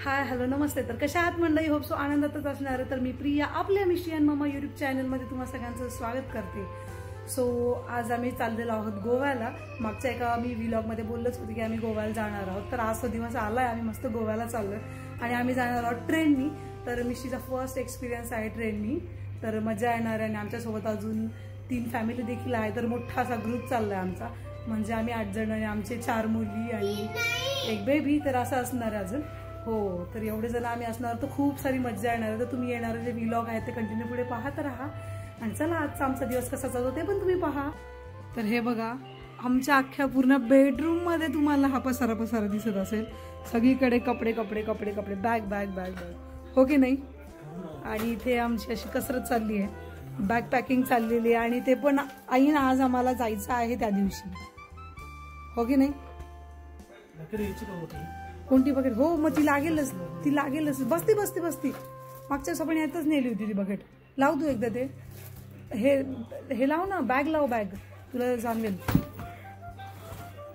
Hi hello नमस्ते. तर कशा आहात मंडळी? होप सो आनंदातच असणार. तर मी प्रिया आपल्या मिस्ट्री अँड मम्मा यूट्यूब चॅनलमध्ये तुम्हा सगळ्यांचं स्वागत करते. सो आज आम्ही चाललेलो आहोत गोव्याला. मागच्या एका मी व्लॉगमध्ये बोललंच होते की आम्ही गोव्याला जाणार आहोत. तर आज तो दिवस आलाय, आम्ही मस्त गोव्याला चाललोय आणि आम्ही जाणार आहोत ट्रेननी. तर मिस्ट्रीचा फर्स्ट एक्सपिरियन्स आहे ट्रेननी, तर मजा येणार आहे. आणि आमच्यासोबत अजून 3 फॅमिली देखील आहे. तर मोठा असा ग्रुप चाललाय आमचा, म्हणजे आम्ही 8 जण आणि आमचे 4 मुली आणि एक बेबी. तर असं असणार आहे अजून. हो, तर एवढे जण आम्ही असणार, तर खूप सारी मजा येणार आहे. तर तुम्ही येणारे जे व्लॉग आहेत ते कंटिन्यू पुढे पाहत राहा. आणि चला आजचा आमचा दिवस कसा चालतो ते पण तुम्ही पहा. तर हे बघा, आमच्या अख्ख्या पूर्ण बेडरूम मध्ये तुम्हाला हा पसारा दिसत असेल. सगळीकडे कपडे कपडे कपडे कपडे, बॅग बॅग बॅग बॅग, हो की नाही? आणि इथे आमची अशी कसरत चालली आहे, बॅग पॅकिंग चाललेली आहे. आणि ते पण आईन आज आम्हाला जायचं आहे त्या दिवशी, हो की नाही? कोणती बकेट? हो, मग ती लागेलच. बसती मागच्या आपण यातच नेली होती ती बकेट. लाव तू एकदा ते, हे लाव ना, बॅग लाव, बॅग तुला जाणवेल.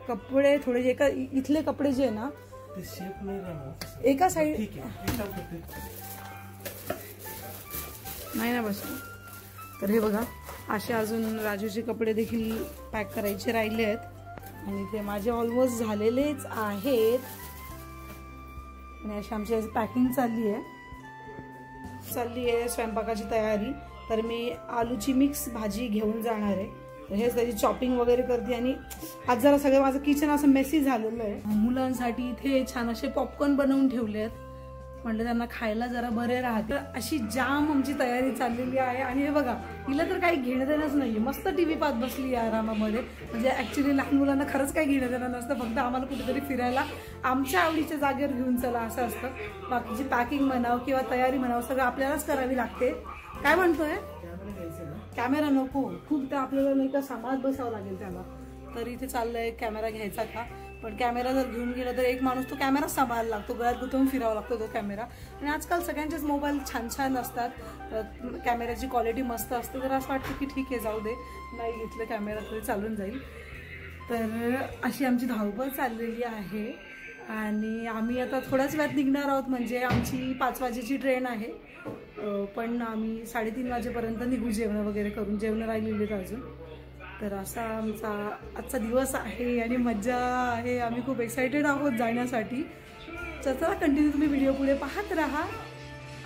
कपडे थोडे एका इथले कपडे जे आहे ना ते शेप नाही, एका साईड नाही ना बस. तर हे बघा, असे अजून राजूचे कपडे देखील पॅक करायचे राहिले आहेत आणि ते माझे ऑलमोस्ट झालेलेच आहेत. आणि अशी आमची पॅकिंग चालली आहे स्वयंपाकाची तयारी. तर मी आलूची मिक्स भाजी घेऊन जाणार आहे. हेच त्याची चॉपिंग वगैरे करते. आणि आज जरा सगळं माझं किचन असं मेसी झालेलं आहे. मुलांसाठी इथे छान असे पॉपकॉर्न बनवून ठेवले आहेत, म्हणलं त्यांना खायला जरा बरे राहते. अशी जाम आमची तयारी चाललेली आहे. आणि हे बघा, हिला तर काही घेणं देणंच नाही, मस्त टीव्ही पाहत बसली आहे आरामामध्ये. म्हणजे ऍक्च्युली लहान मुलांना खरंच काही घेणं देणं नसतं, फक्त आम्हाला कुठेतरी फिरायला आमच्या आवडीच्या जागेवर घेऊन चला असं असतं. बाकीची पॅकिंग म्हणावं किंवा तयारी म्हणावं सगळं आपल्यालाच करावी लागते. काय म्हणतोय? कॅमेरा नको, खूप ते आपल्याला नाही का सांभाळत बसावं लागेल त्याला. तर इथे चाललंय कॅमेरा घ्यायचा का, पण कॅमेरा जर घेऊन गेला तर एक माणूस तो कॅमेरा सांभाळायला लागतो, गळ्यात गुंतवून फिरावा लागतो तो कॅमेरा. आणि आजकाल सगळ्यांचेच मोबाईल छान छान असतात, कॅमेऱ्याची क्वालिटी मस्त असते. तर असं वाटतं की ठीक आहे जाऊ दे, नाही घेतलं कॅमेरा तरी चालून जाईल. तर अशी आमची धावपळ चाललेली आहे. आणि आम्ही आता थोड्याच वेळात निघणार आहोत, म्हणजे आमची 5 वाजेची ट्रेन आहे. पण आम्ही 3:30 वाजेपर्यंत निघू, जेवण वगैरे करून. जेवण राहिलेली अजून. तर असा आमचा आजचा दिवस आहे आणि मज्जा आहे. आम्ही खूप एक्सायटेड आहोत जाण्यासाठी. चला कंटिन्यू तुम्ही व्हिडिओ पुढे पाहत राहा.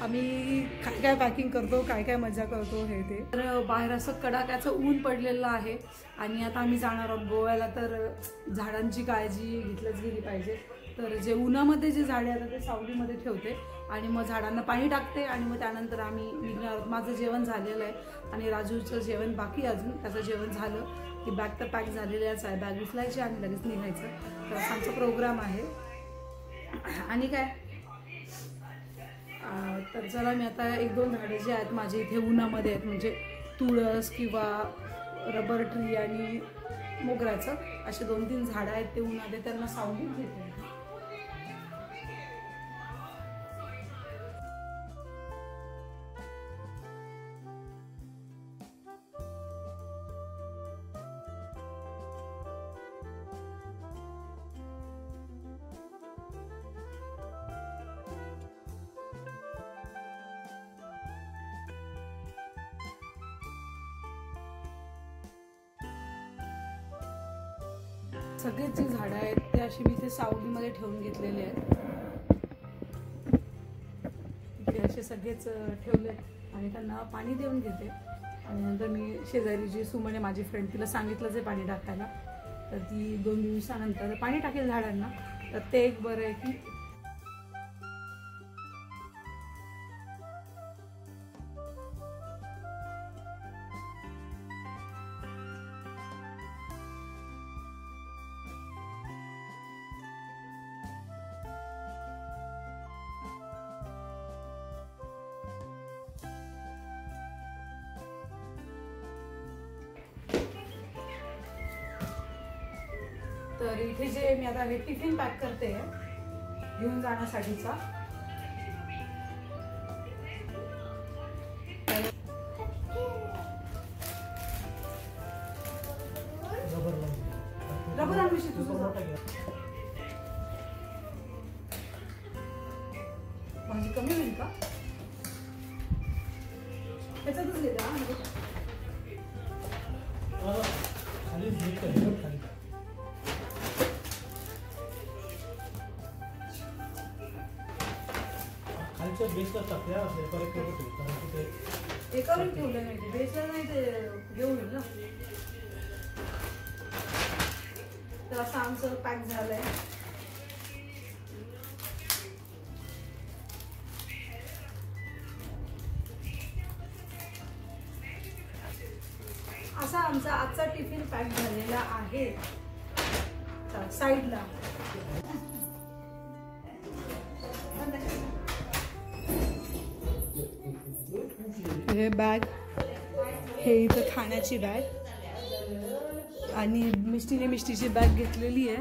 आम्ही काय काय पॅकिंग करतो, काय काय मजा करतो हे ते. तर बाहेर असं कडाक्याचं ऊन पडलेलं आहे आणि आता आम्ही जाणार आहोत गोव्याला. तर झाडांची काळजी घेतलीच गेली पाहिजे. तर जे उन्हामध्ये जे झाडे आहेत ते सावलीमध्ये ठेवते आणि मग झाडांना पाणी टाकते आणि मग त्यानंतर आम्ही निघणार आहोत. माझं जेवण झालेलं आहे आणि राजूचं जेवण बाकी अजून. त्याचं जेवण झालं की बॅग तर पॅक झालेल्याच आहे, बॅग उचलायची आणि लगेच निघायचं. तर आमचा प्रोग्राम आहे. आणि काय, तर चला मी आता 1-2 झाडे जे आहेत माझे इथे उन्हामध्ये आहेत, म्हणजे तुळस किंवा रबर ट्री आणि मोगऱ्याचं, असे 2-3 झाडं आहेत ते उन्हामध्ये, त्यांना सावलीत घेते. सगळेच जे झाडं आहेत ते अशी मी इथे सावलीमध्ये ठेवून घेतलेले आहेत. इथे असे सगळेच ठेवले आणि त्यांना पाणी देऊन घेते. आणि नंतर मी शेजारी जी सुमने माझी फ्रेंड, तिला सांगितलं जे पाणी टाकायला, तर ती 2 दिवसानंतर पाणी टाकेल झाडांना. तर ते एक बरं आहे की तर इथे जे मी आता हे टिफिन पॅक करते घेऊन जाण्यासाठीचा. रबर आणून एकावर ठेवलं नाही ते बेसला नाही ते घेऊन येईल ना. तर असं आमचं पॅक झालंय. असा आमचा आजचा टिफिन पॅक झालेला आहे. साईडला हे बॅग, हे इथं खाण्याची बॅग आणि मिष्टीची बॅग घेतलेली आहे.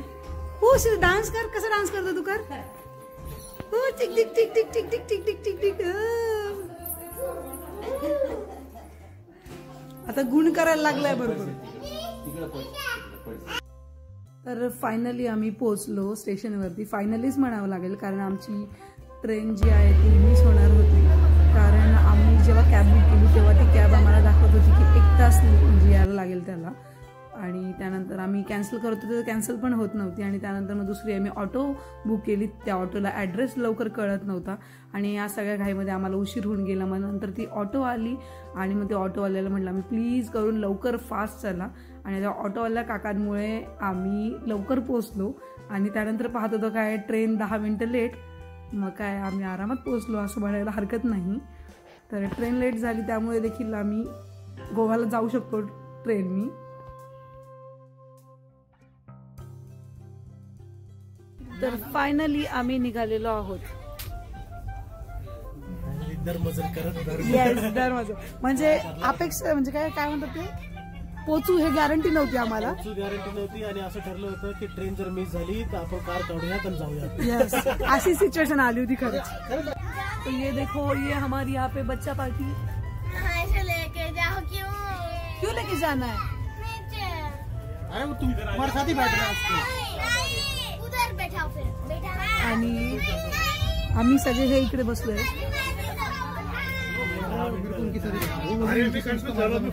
हो शिव डान्स कर. कसा डान्स करतो तू? कर. हो tick tick tick tick tick tick tick tick tick tick. आता गुण करायला लागलाय बरोबर. तर फायनली आम्ही पोहोचलो स्टेशनवरती. फायनलीच म्हणावं लागेल कारण आमची ट्रेन जी आहे ती मिस होणार होती. कारण आम्ही जेव्हा कॅब बुक केली तेव्हा ती कॅब आम्हाला दाखवत होती की 1 तास म्हणजे यायला लागेल त्याला. आणि त्यानंतर आम्ही कॅन्सल करत होतो तर कॅन्सल पण होत नव्हती. आणि त्यानंतर मग दुसरी आम्ही ऑटो बुक केली. त्या ऑटोला ॲड्रेस लवकर कळत नव्हता आणि या सगळ्या घाईमध्ये आम्हाला उशीर होऊन गेला. मग नंतर ती ऑटो आली आणि मग ते ऑटोवाल्याला म्हटलं आम्ही प्लीज करून लवकर फास्ट चला. आणि त्या ऑटोवाल्या काकांमुळे आम्ही लवकर पोचलो. आणि त्यानंतर पाहत होतो काय ट्रेन 10 मिनिटं लेट. मग काय आम्ही आरामात पोचलो असं म्हणायला हरकत नाही. तर ट्रेन लेट झाली त्यामुळे देखील आम्ही गोव्याला जाऊ शकतो ट्रेननी. तर फायनली आम्ही निघालेलो आहोत. दरमजल म्हणजे अपेक्षा म्हणजे काय म्हणतात ते पोचू हे गॅरंटी नव्हती आम्हाला. गॅरंटी नव्हती आणि असं ठरलं होतं की ट्रेन जर मिस झाली तर आपण कार काढूयात आणि जाऊया. यस अशी सिच्युएशन आली होती खरंच. तो ये देखो ये हमारी यहाँ पे बच्चा पार्टी. लेके जाओ. क्यों लेके जाना है? अरे तुम हमारे साथ ही बैठ रहे हो. उधर बैठाओ फिर. बैठा. आणि आम्ही सगळे हे इकडे बसलोय.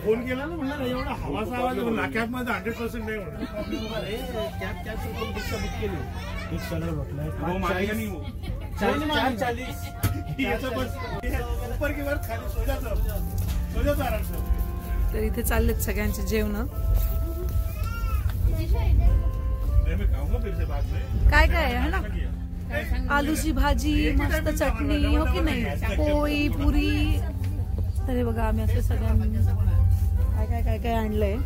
फोन केला ना म्हणलं एवढा हवाचा आवाज नाक्यात मध्ये 100% नाही होणार. कॅब रिक्षा बुक केली. रिक्षा म्हटलं 440 ऊपर की वर खाली सोजाचं आराम. तर इथे चाललेत सगळ्यांचे जेवण. काय काय आहे ना आलूची भाजी मस्त चटणी हो की नाही पोळी पुरी. तर हे बघा आम्ही असं सगळ्यांनी काय काय आणलंय.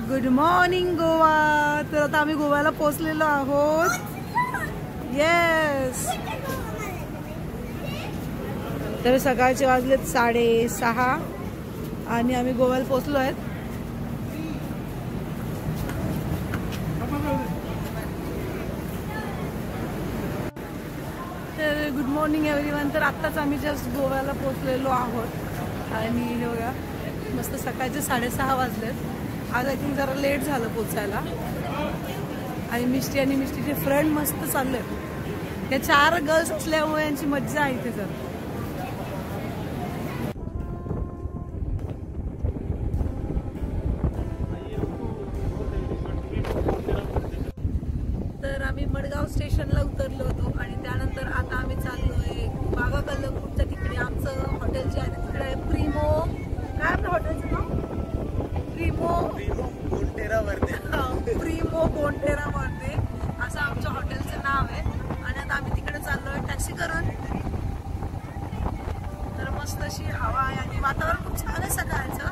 Good morning Goa. तर आता आम्ही गोव्याला पोहोचलेलो आहोत. येस. तर सकाळचे वाजलेत 6:30 आणि आम्ही गोव्याला पोहोचलो आहेत. तर गुड मॉर्निंग एव्हरीवन. तर आत्ताच आम्ही जस्ट गोव्याला पोहोचलेलो आहोत आणि हे बघा मस्त सकाळचे 6:30 वाजलेत. आज आय थिंक जरा लेट झालं पोचायला. आणि मिष्टी आणि मिष्टीचे फ्रेंड मस्त चाललेत. या 4 गर्ल्स असल्यामुळे यांची मज्जा आहे इथे. तर आम्ही मडगाव स्टेशनला उतरलो होतो आणि त्यानंतर आता आम्ही चाललोय बागा कलंगूटच्या तिकडे. आमचं हॉटेल जे आहे तिकडे आहे प्रिमो. काय आपलं हॉटेलचं नाव? प्रिमो बोंटेरा वरती असं आमच्या हॉटेलचं नाव आहे. आणि आता आम्ही तिकडे चाललोय टॅक्सी करून. तर मस्त अशी हवा आहे आणि वातावरण खूप छान आहे सकाळचं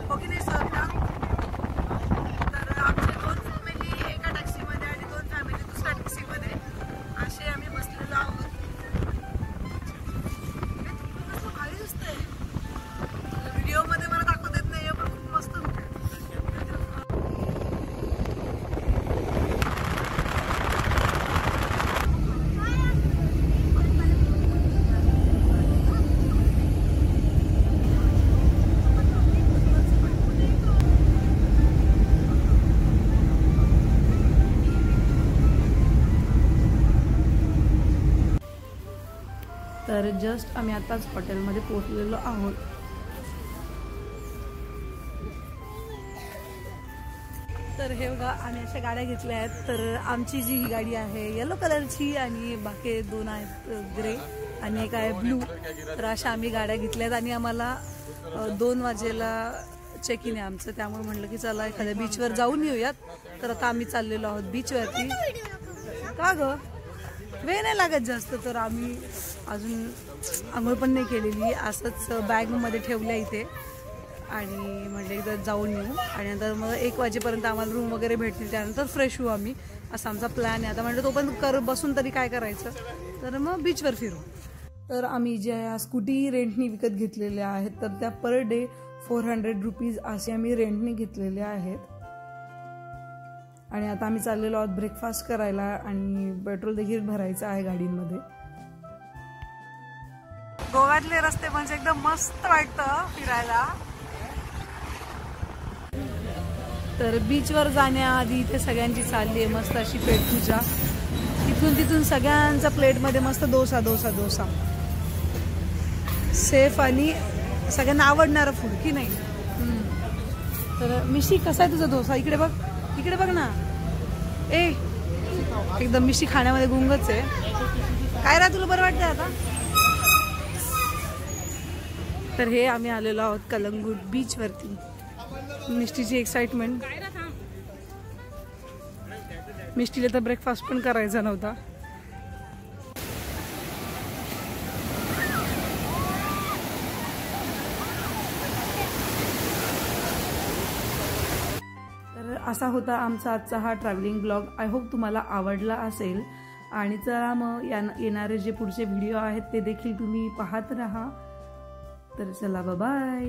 हो की नाही सर? तर आमचे 2 फॅमिली एका टॅक्सीमध्ये आणि 2 फॅमिली दुसऱ्या टॅक्सीमध्ये असे आम्ही बसलेलो आहोत. भारी दिसतंय. व्हिडिओमध्ये मला दाखवत येत नाही पण खूप मस्त. तर जस्ट आम्ही आताच हॉटेलमध्ये पोहोचलेलो आहोत. हे बघा आम्ही अशा गाड्या घेतल्या आहेत. तर आमची जी ही गाडी आहे येलो कलरची आणि बाकी 2 आहेत ग्रे आणि एक आहे ब्लू. तर अशा आम्ही गाड्या घेतल्यात आणि आम्हाला 2 वाजेला चेक इन आहे आमचं. त्यामुळे म्हटलं की चला एखाद्या बीचवर जाऊन येऊयात. तर आता आम्ही चाललेलो आहोत बीचवरती. का ग वेळ नाही लागत जास्त. तर आम्ही अजून आंघोळ पण नाही केलेली, असंच बॅगमध्ये ठेवल्या इथे आणि म्हटलं एकदा जाऊन येऊ आणि नंतर मग 1 वाजेपर्यंत आम्हाला रूम वगैरे भेटतील, त्यानंतर फ्रेश होऊ आम्ही, असा आमचा प्लॅन आहे. आता म्हटलं तो पण बसून तरी काय करायचं, तर मग बीचवर फिरू. तर आम्ही ज्या स्कूटी रेंटनी विकत घेतलेल्या आहेत तर त्या पर डे 400 रुपीज असे आम्ही रेंटने घेतलेले आहेत. आणि आता आम्ही चाललेलो आहोत ब्रेकफास्ट करायला आणि पेट्रोल देखील भरायचं आहे गाडीमध्ये. गोव्यातले रस्ते म्हणजे एकदम मस्त वाटतं फिरायला. तर बीचवर जाण्याआधी इथे सगळ्यांची चालली आहे मस्त अशी पेटपूजा. तिथून सगळ्यांचा प्लेटमध्ये मस्त डोसा डोसा डोसा, सेफ आणि सगळ्यांना आवडणारं फूड की नाही. तर मिशी कसा आहे तुझा डोसा? इकडे बघ ना. एकदम मिशी खाण्यामध्ये गुंगच आहे. काय तुला बरं वाटतंय आता? तर हे आम्ही आलेलो आहोत कलंगूट बीच वरती. मिष्टीची एक्साइटमेंट. मिष्टीला तर ब्रेकफास्ट पण करायचा नव्हता. तर असा होता आमचा आजचा हा ट्रॅव्हलिंग ब्लॉग. आय होप तुम्हाला आवडला असेल. आणि चला मग येणारे जे पुढचे व्हिडिओ आहेत ते देखील तुम्ही पाहत राहा. तर चला बाय.